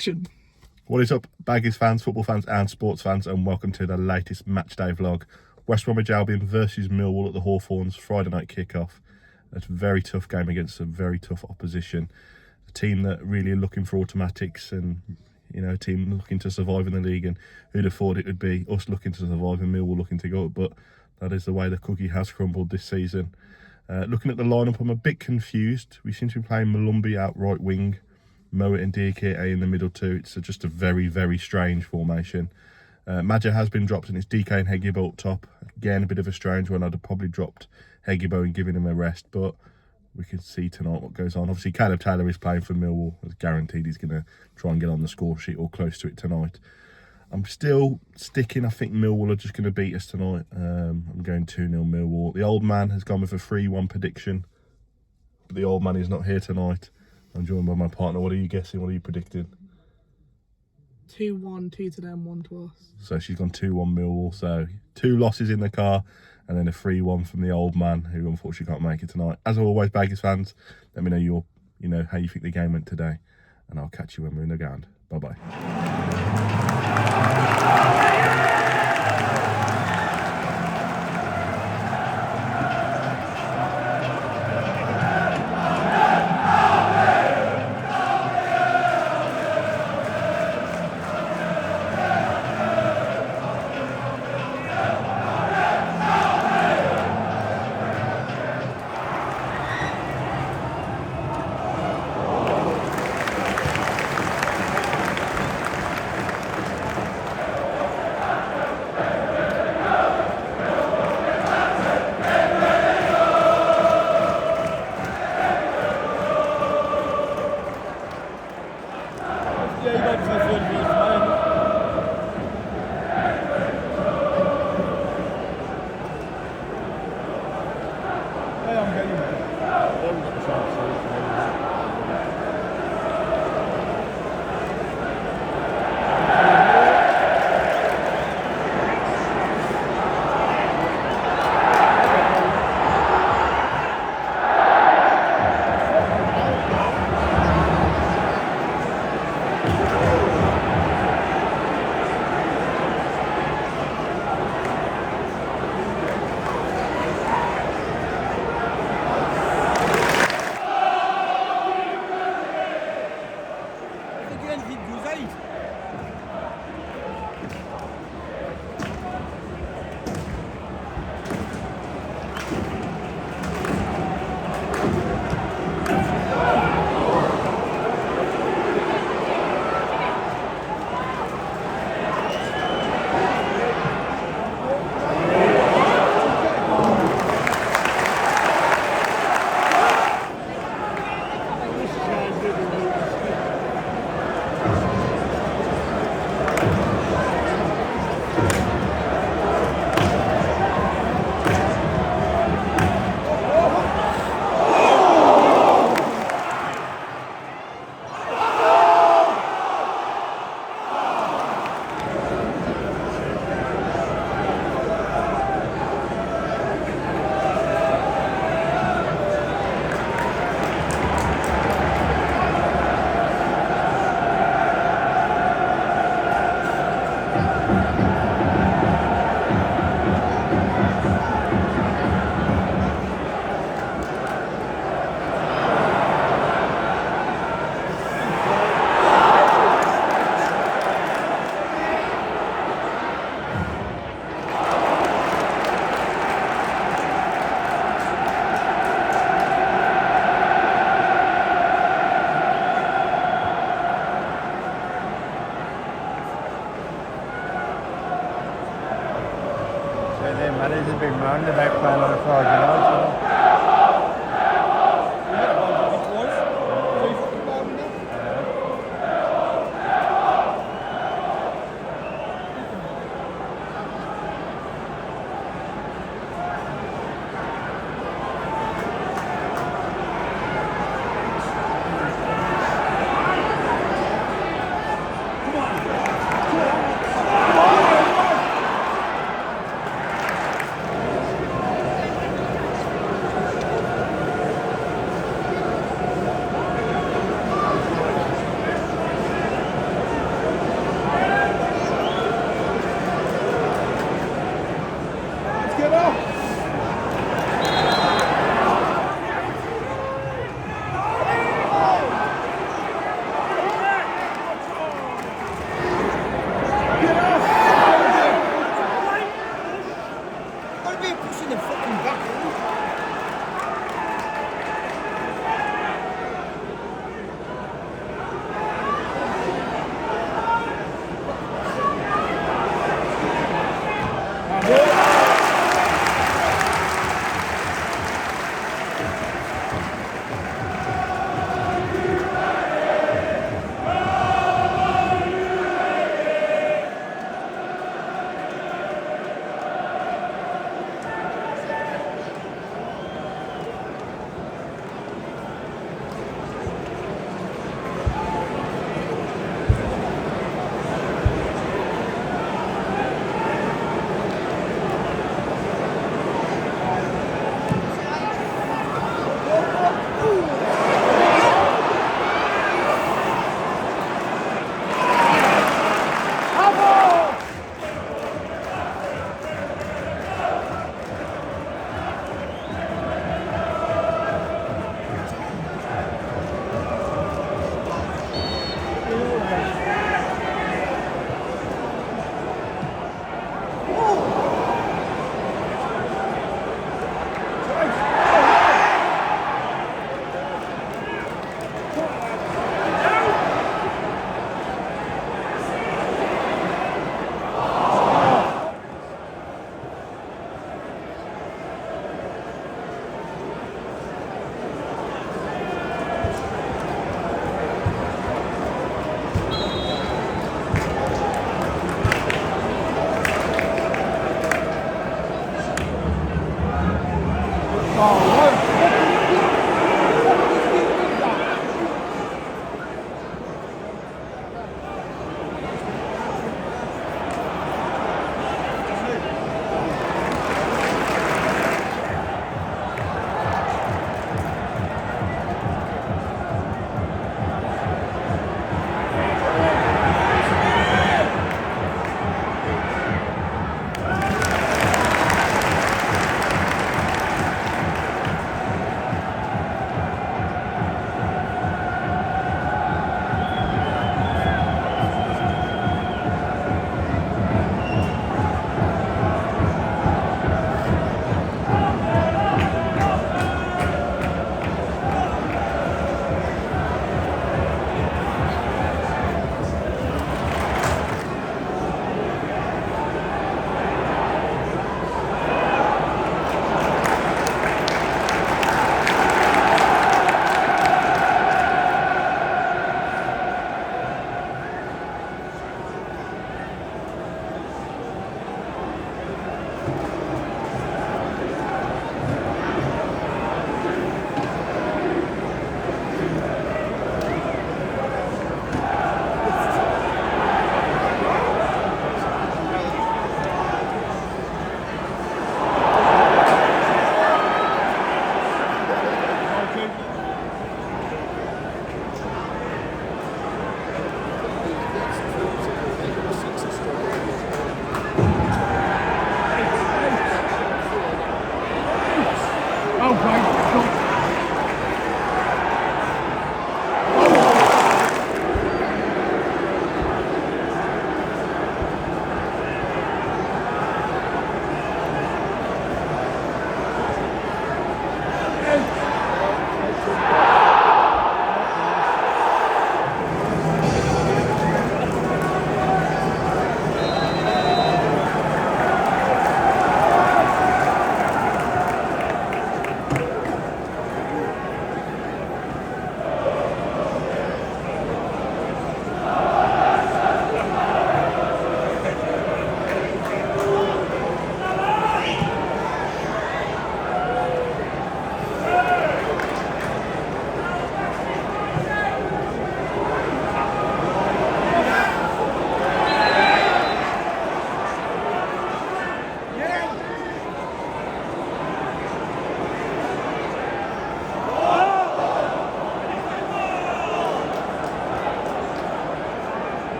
Action! What is up, Baggies fans, football fans and sports fans, and welcome to the latest Matchday vlog. West Bromwich Albion versus Millwall at the Hawthorns, Friday night kickoff. It's a very tough game against a very tough opposition. A team that really are looking for automatics and, you know, a team looking to survive in the league, and who'd have thought it would be us looking to survive and Millwall looking to go up, but that is the way the cookie has crumbled this season. Looking at the lineup, I'm a bit confused. We seem to be playing Malumbi out right wing, Mowat and Diakite in the middle too. It's just a very, very strange formation. Madja has been dropped and it's DK and Heggybo up top. Again, a bit of a strange one. I'd have probably dropped Heggybo and given him a rest, but we can see tonight what goes on. Obviously, Caleb Taylor is playing for Millwall. It's guaranteed he's going to try and get on the score sheet or close to it tonight. I'm still sticking. I think Millwall are just going to beat us tonight. I'm going 2-0 Millwall. The old man has gone with a 3-1 prediction, but the old man is not here tonight. I'm joined by my partner. What are you guessing? What are you predicting? 2-1, 2 to them, 1 to us. So she's gone 2-1 Millwall. So 2 losses in the car and then a 3-1 from the old man, who unfortunately can't make it tonight. As always, Baggies fans, let me know how you think the game went today, and I'll catch you when we're in the ground. Bye-bye. Managers have been round about playing on a Friday night.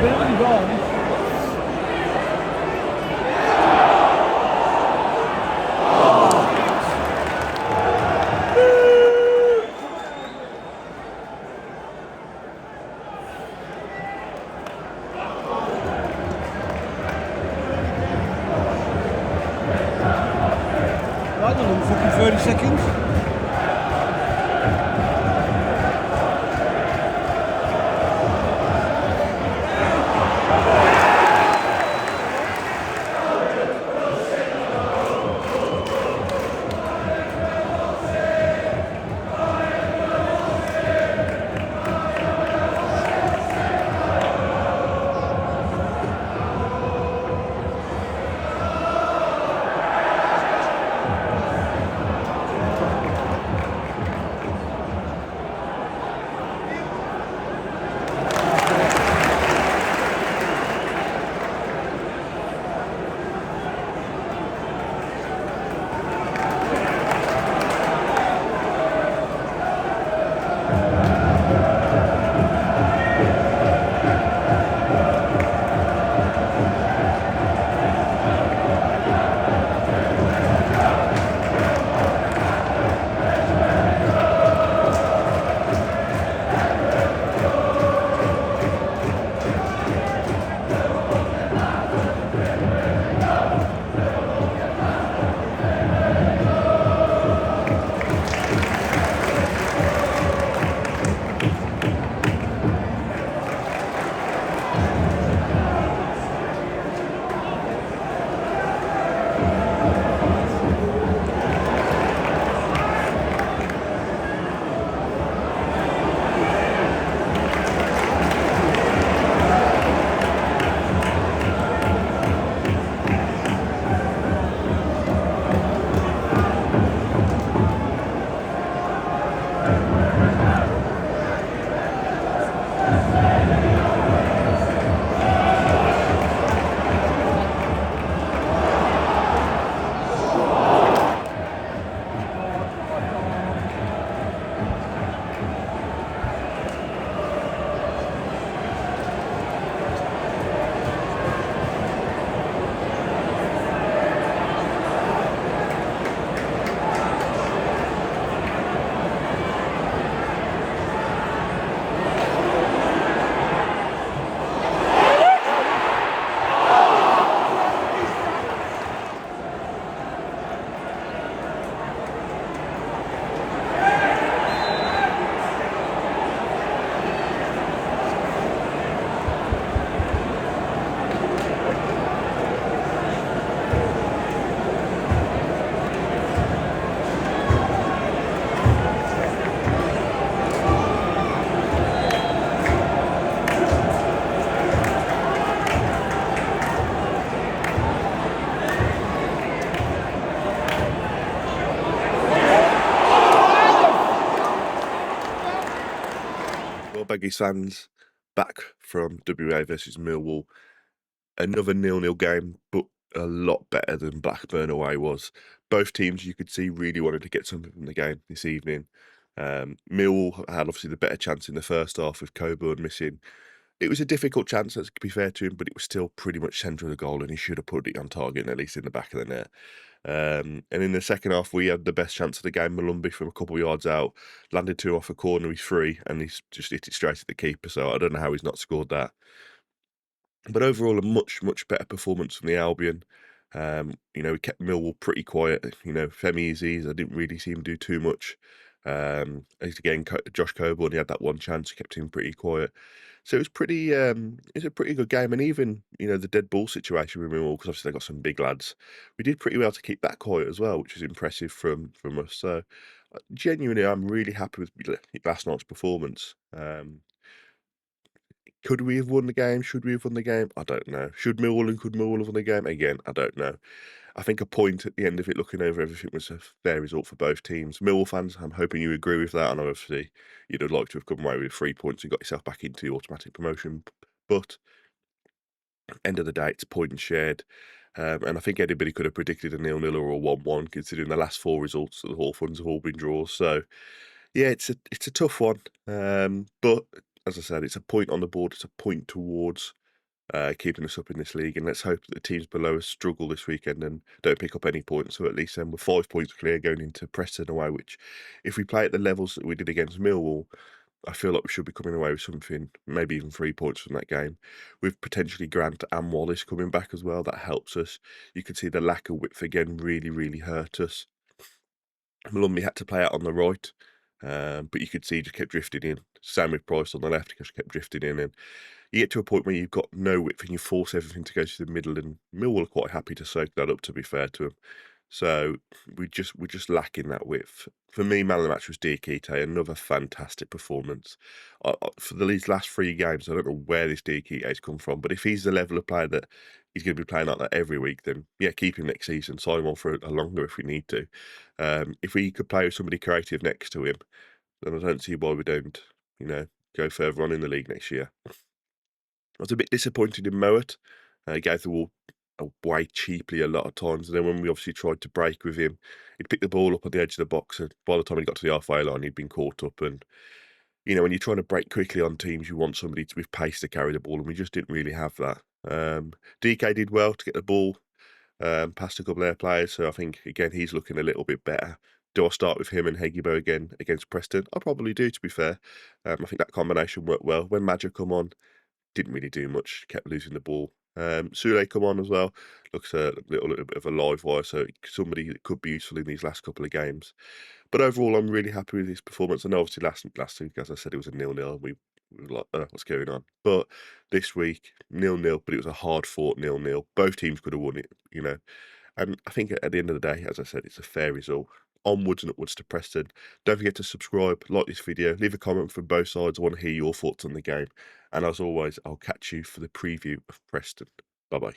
Been gone. Right, another fucking 30 seconds. Well, Baggies fans, back from WBA versus Millwall. Another 0-0 game, but a lot better than Blackburn away was. Both teams, you could see, really wanted to get something from the game this evening. Millwall had obviously the better chance in the first half with Coburn missing. It was a difficult chance, let's be fair to him, but it was still pretty much centre of the goal, and he should have put it on target, at least in the back of the net. And in the second half, we had the best chance of the game. Malumbi from a couple of yards out landed two off a corner. He's free, and he's just hit it straight at the keeper. So I don't know how he's not scored that. But overall, a much better performance from the Albion. We kept Millwall pretty quiet. Femi I didn't really see him do too much. Again, Josh Coburn, he had that one chance, he kept him pretty quiet. So it was pretty. It's a pretty good game, and even the dead ball situation with Millwall, because obviously they got some big lads. We did pretty well to keep that quiet as well, which is impressive from us. So genuinely, I'm really happy with last night's performance. Could we have won the game? Should we have won the game? I don't know. Could Millwall have won the game? Again, I don't know. I think a point at the end of it, looking over everything, was a fair result for both teams. Millwall fans, I'm hoping you agree with that. And obviously, you'd have liked to have come away with 3 points and got yourself back into the automatic promotion. But end of the day, it's points shared. And I think anybody could have predicted a 0-0 or a 1-1, considering the last 4 results of the Hawthorns have all been draws. So, yeah, it's a tough one. But as I said, it's a point on the board. It's a point towards keeping us up in this league. And let's hope that the teams below us struggle this weekend and don't pick up any points. So at least then we're 5 points clear going into Preston away, which if we play at the levels that we did against Millwall, I feel like we should be coming away with something, maybe even 3 points from that game. With potentially Grant and Wallace coming back as well, that helps us. You could see the lack of width again really, really hurt us. Malumbi had to play out on the right, but you could see he just kept drifting in. Same with Price on the left, he just kept drifting in. And you get to a point where you've got no width and you force everything to go to the middle, and Millwall are quite happy to soak that up, to be fair to them. So we're just lacking that width. For me, man of the match was Diakite, another fantastic performance. For these last 3 games, I don't know where this Diakite has come from, but if he's the level of player that he's going to be playing like that every week, then yeah, keep him next season, sign him on for a longer if we need to. If we could play with somebody creative next to him, then I don't see why we don't, go further on in the league next year. I was a bit disappointed in Mowat. He gave the ball away cheaply a lot of times. And then when we obviously tried to break with him, he'd pick the ball up on the edge of the box. And by the time he got to the halfway line, he'd been caught up. And, when you're trying to break quickly on teams, you want somebody with pace to carry the ball. And we just didn't really have that. DK did well to get the ball past a couple of their players. So I think, again, he's looking a little bit better. Do I start with him and Hegebo again against Preston? I probably do, to be fair. I think that combination worked well. When Madger come on, didn't really do much, kept losing the ball. Sule come on as well, looks a little bit of a live wire, so somebody that could be useful in these last couple of games. But overall, I'm really happy with his performance. I know obviously last week, as I said, it was a 0-0. We were like, what's going on? But this week, 0-0, but it was a hard-fought 0-0. Both teams could have won it. And I think at the end of the day, as I said, it's a fair result. Onwards and upwards to Preston. Don't forget to subscribe, like this video, leave a comment from both sides. I want to hear your thoughts on the game. And as always, I'll catch you for the preview of Preston. Bye-bye.